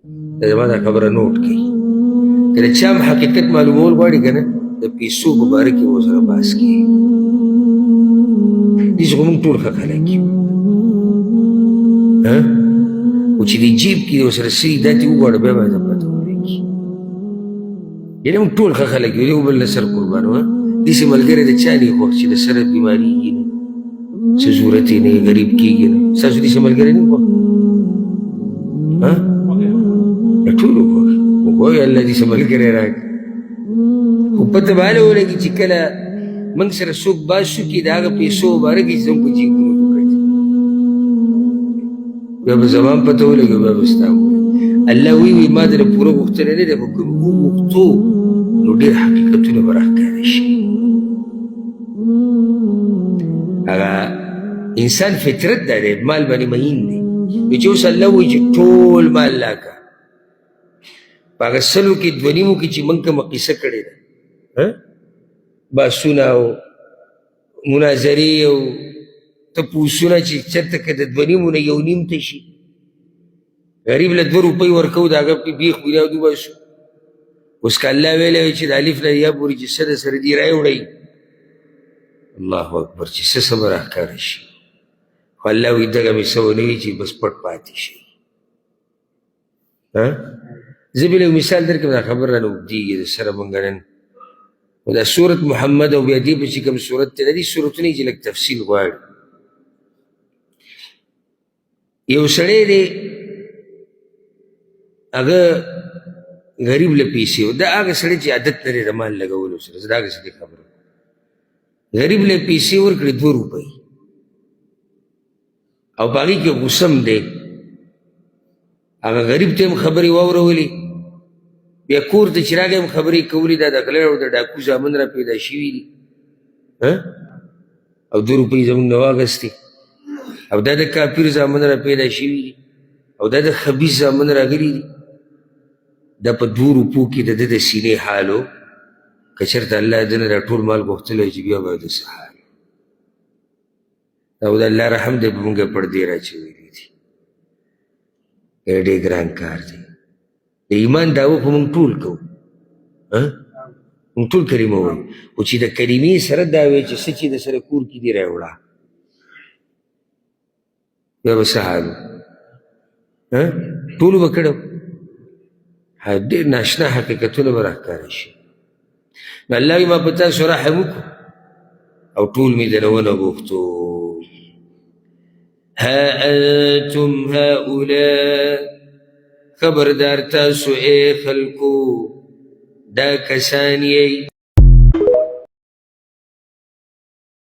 دا زما دا خبره نوٹ کړئ که د چا هم حقیقت معلومول غواړي که نه د پیسو په باره کې به ورسره بحث کړي داسې خو موږ ټول ښه خلک یو خو چې د جیب کې ورسره څه وي دا ترې وغواړه بیا باید پته ولګي یعنې موږ ټول ښه خلک یو د یو بل نه سر قربان وه داسې ملګری د چا نه وي خوښ چې د سره بیمارېږي نه څه ضرورت یې نه وي غریب کېږي نه ستاسو داسې ملګری نه وي خوښ د ټولو خوښ موږ وایو الله داسې ملګری راکړي خو پته به هله ولګي چې کله موږ سره څوک باز شو کې د هغه پیسو باره کې چې زموږ په جیبونو کې پرتې بیا به زما هم پته ولګي بیا به ستا هم ولګي الله وی ما در پوره غوښتنه نه ده خو که موږ وغوښتو نو ډېر حقیقتونه به راښکاره شي هغه انسان فطرت دا دی مال باندې مهین دی نو چې اوس الله وایي چې ټول مال راکړه په هغه سلو کې دوه نیمو کې چې موږ کومه قصه کړې ده بحثونه او مناظرې او تپوسونه چې چېرته که د دوه نیمو نه یو نیم ته شي غریب له 2 روپۍ ورکوو د هغه بیخ بنیاد وباسو اوس که الله ویلی وی چې د الف نه یا پورې چې څه د سره دې راوړئ الله اکبر چې څه څه به راښکاره شي خو الله وایي دغه مې څه ونه وي چې بس پټ پاتې شي زه بل یو مثال درکړم دا خبر رانه اوږدېږي د سره مونږ نن دا سورت محمد او بیا دې پسې کوم سورت دی د دې سورتونه چې لږ تفصیل غواړي یو سړی دی هغه غریب له پیسې و دا هغه سړی چې عادت لري د مال لګولو سره زه د هغه سړي خبره غریب له پیسې ورکړې 2 روپۍ او په هغې کې غوسه هم دی هغه غریب ته هم خبرې واورولې بیا کور ته چې راغی هم خبرې کولې دا د غلړ او د ډاکو زامن را پیدا شوي دي او 2 روپۍ زموږ نه واخېستې او دا د کافر زامن را پیدا شوي دي او دا د خبیث زامن راغلي دي دا په 2 روپو کې د ده د سینې حال و که چېرته الله د نه دا ټول مال غوښتلی چې بیا به د څه حال او د الله رحم دی په مونږ پردې راچولی دي ډېر ګران کار دی د ایمان دعوه خو مونږ ټول کوو مونږ ټول کلمه وایو خو چې د کلمې سره دا وایي چې څه چې د سره کور کې دي راوړه بیا به څه حال و ټولو به کړی ډېر ناشنا حقیقتونه به راښکاره شي نو الله وایي ما په تاسو رحم وکړو او ټول مې د نه ونه غوښتو ها انتم هؤلاء خبردار تاسو ای خلکو دا کسان یې